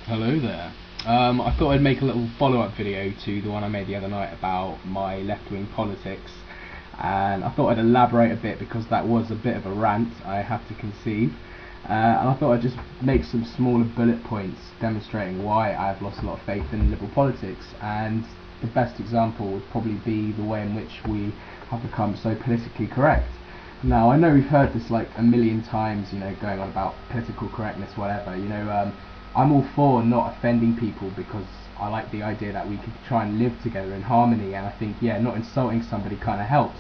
Hello there. I thought I'd make a little follow-up video to the one I made the other night about my left-wing politics, and I thought I'd elaborate a bit because that was a bit of a rant, I have to concede. And I thought I'd just make some smaller bullet points demonstrating why I've lost a lot of faith in liberal politics, and the best example would probably be the way in which we have become so politically correct. Now, I know we've heard this like a million times, going on about political correctness, whatever. I'm all for not offending people because I like the idea that we could try and live together in harmony, and I think, yeah, not insulting somebody kind of helps.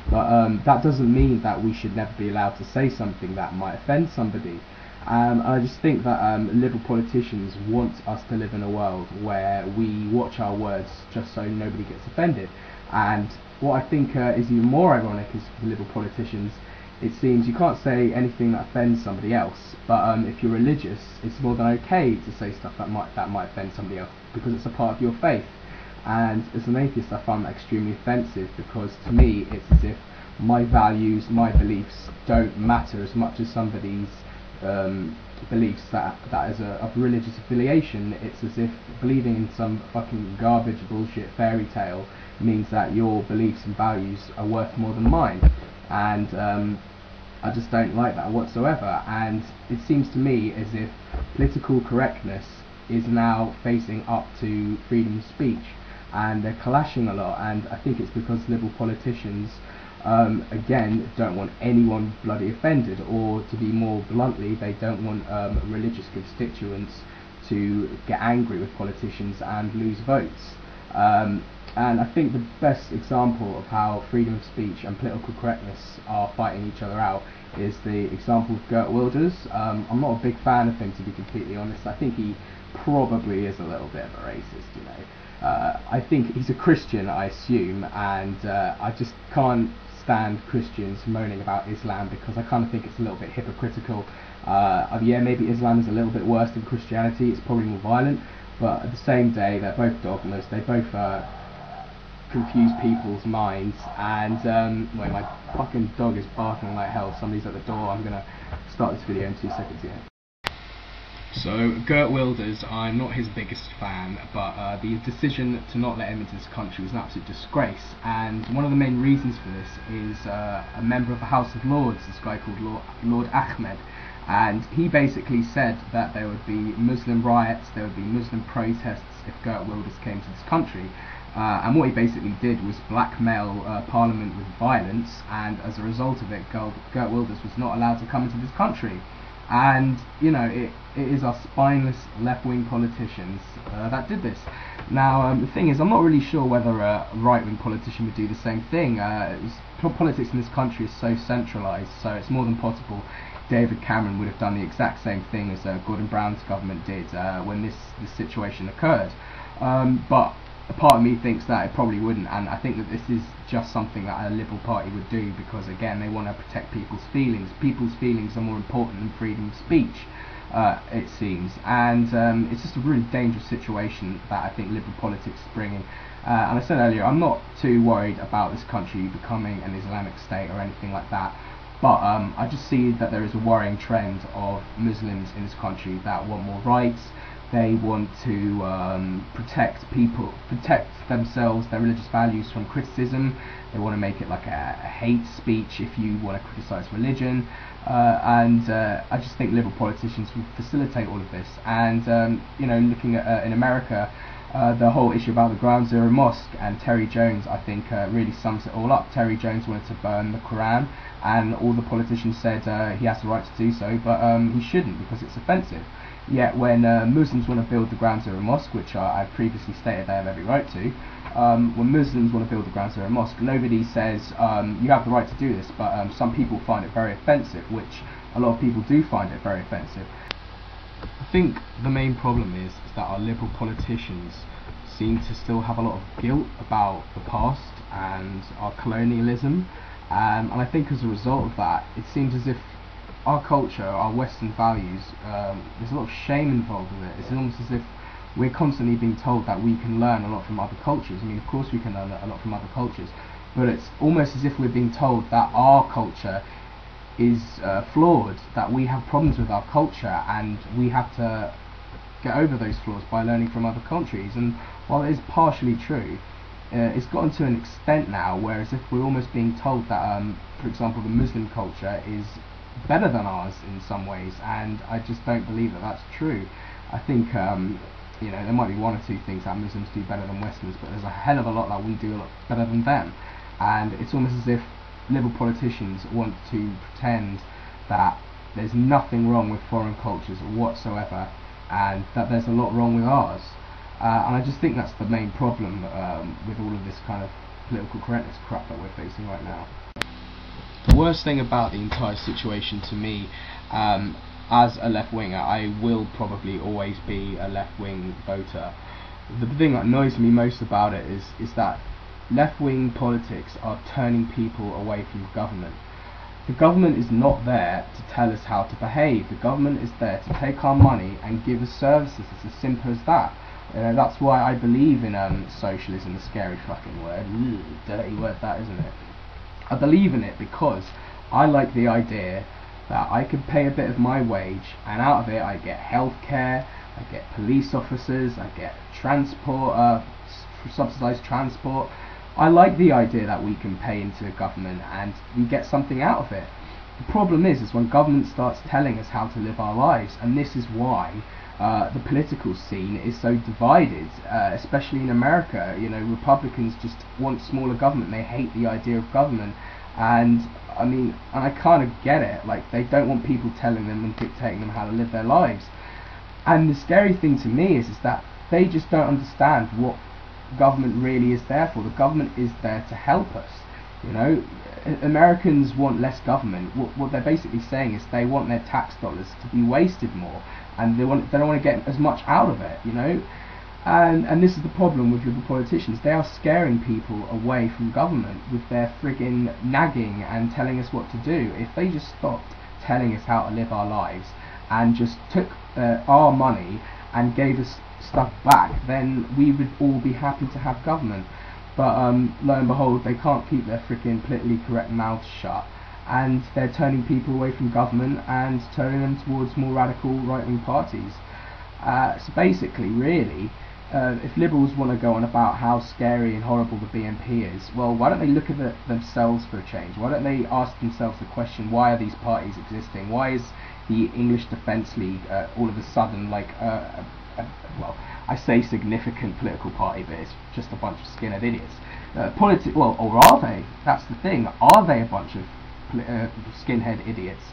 But that doesn't mean that we should never be allowed to say something that might offend somebody. I just think that liberal politicians want us to live in a world where we watch our words just so nobody gets offended. And what I think is even more ironic is for the liberal politicians, it seems you can't say anything that offends somebody else, but if you're religious, it's more than okay to say stuff that might offend somebody else because it's a part of your faith. And as an atheist, I find that extremely offensive because to me, it's as if my values, my beliefs don't matter as much as somebody's beliefs that is of religious affiliation. It's as if believing in some fucking garbage bullshit fairy tale means that your beliefs and values are worth more than mine, and I just don't like that whatsoever. And it seems to me as if political correctness is now facing up to freedom of speech, and they're clashing a lot, and I think it's because liberal politicians again don't want anyone bloody offended, or to be more bluntly, they don't want religious constituents to get angry with politicians and lose votes. And I think the best example of how freedom of speech and political correctness are fighting each other out is the example of Geert Wilders. I'm not a big fan of him, to be completely honest. I think he probably is a little bit of a racist, I think he's a Christian, I assume, and I just can't stand Christians moaning about Islam because I kind of think it's a little bit hypocritical. Yeah, maybe Islam is a little bit worse than Christianity, it's probably more violent, but at the same day, they're both dogmas, they both confuse people's minds, and wait, my fucking dog is barking like hell, somebody's at the door, I'm gonna start this video in 2 seconds here. So, Geert Wilders, I'm not his biggest fan, but the decision to not let him into this country was an absolute disgrace, and one of the main reasons for this is a member of the House of Lords, this guy called Lord Ahmed, and he basically said that there would be Muslim riots, there would be Muslim protests if Geert Wilders came to this country. And what he basically did was blackmail Parliament with violence, and as a result of it, Geert Wilders was not allowed to come into this country. And it is our spineless left-wing politicians that did this. Now the thing is, I'm not really sure whether a right-wing politician would do the same thing. Politics in this country is so centralised, so it's more than possible David Cameron would have done the exact same thing as Gordon Brown's government did when this situation occurred. But a part of me thinks that it probably wouldn't, and I think that this is just something that a Liberal Party would do because, again, they want to protect people's feelings. People's feelings are more important than freedom of speech, it seems, and it's just a really dangerous situation that I think Liberal politics is bringing. And I said earlier, I'm not too worried about this country becoming an Islamic state or anything like that, but I just see that there is a worrying trend of Muslims in this country that want more rights. They want to protect themselves, their religious values from criticism. They want to make it like a hate speech if you want to criticise religion. And I just think liberal politicians will facilitate all of this. And looking at in America, the whole issue about the Ground Zero Mosque and Terry Jones, I think, really sums it all up. Terry Jones wanted to burn the Quran, and all the politicians said he has the right to do so, but he shouldn't because it's offensive. Yet when Muslims want to build the Ground Zero Mosque, which I've previously stated they have every right to, when Muslims want to build the Ground Zero Mosque, nobody says you have the right to do this, but some people find it very offensive, which a lot of people do find it very offensive. I think the main problem is that our liberal politicians seem to still have a lot of guilt about the past and our colonialism, and I think as a result of that, it seems as if our culture, our Western values, there's a lot of shame involved with it. It's almost as if we're constantly being told that we can learn a lot from other cultures. I mean, of course we can learn a lot from other cultures, but it's almost as if we're being told that our culture is flawed, that we have problems with our culture, and we have to get over those flaws by learning from other countries. And while it is partially true, it's gotten to an extent now where as if we're almost being told that, for example, the Muslim culture is better than ours in some ways, and I just don't believe that that's true. I think there might be one or two things that Muslims do better than Westerners, but there's a hell of a lot that we do a lot better than them. And it's almost as if liberal politicians want to pretend that there's nothing wrong with foreign cultures whatsoever, and that there's a lot wrong with ours. And I just think that's the main problem with all of this kind of political correctness crap that we're facing right now. The worst thing about the entire situation to me, as a left-winger, I will probably always be a left-wing voter. The thing that annoys me most about it is that left-wing politics are turning people away from government. The government is not there to tell us how to behave. The government is there to take our money and give us services. It's as simple as that. That's why I believe in socialism, a scary fucking word. Dirty word that, isn't it? I believe in it because I like the idea that I could pay a bit of my wage, and out of it I get healthcare, I get police officers, I get transport, subsidised transport. I like the idea that we can pay into the government and we get something out of it. The problem is when government starts telling us how to live our lives, and this is why the political scene is so divided, especially in America. Republicans just want smaller government. They hate the idea of government, and I kind of get it. Like, they don't want people telling them and dictating them how to live their lives. And the scary thing to me is that they just don't understand what government really is there for. The government is there to help us. Americans want less government. What they're basically saying is they want their tax dollars to be wasted more, and they don't want to get as much out of it. And this is the problem with liberal politicians. They are scaring people away from government with their friggin' nagging and telling us what to do. If they just stopped telling us how to live our lives and just took our money and gave us stuff back, then we would all be happy to have government. But lo and behold, they can't keep their freaking politically correct mouths shut, and they're turning people away from government and turning them towards more radical right-wing parties. So basically, really, if liberals want to go on about how scary and horrible the BNP is, well, why don't they look at themselves for a change? Why don't they ask themselves the question, why are these parties existing? Why is the English Defence League all of a sudden like well, I say significant political party, but it's just a bunch of skinhead idiots. Or are they? That's the thing. Are they a bunch of skinhead idiots,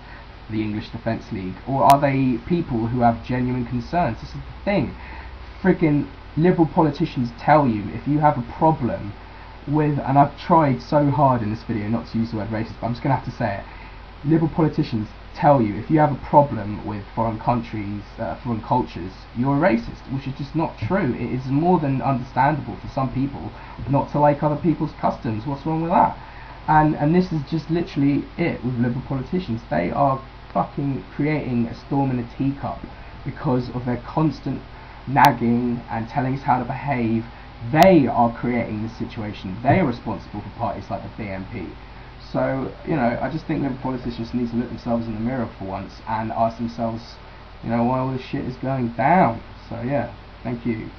the English Defence League, or are they people who have genuine concerns? This is the thing. Freaking liberal politicians tell you if you have a problem with, and I've tried so hard in this video not to use the word racist, but I'm just going to have to say it. Liberal politicians tell you if you have a problem with foreign countries, foreign cultures, you're a racist, which is just not true. It is more than understandable for some people not to like other people's customs. What's wrong with that? And this is just literally it with liberal politicians. They are fucking creating a storm in a teacup because of their constant nagging and telling us how to behave. They are creating this situation. They are responsible for parties like the BNP. So, I just think liberal politicians need to look themselves in the mirror for once and ask themselves, why all this shit is going down. So yeah, thank you.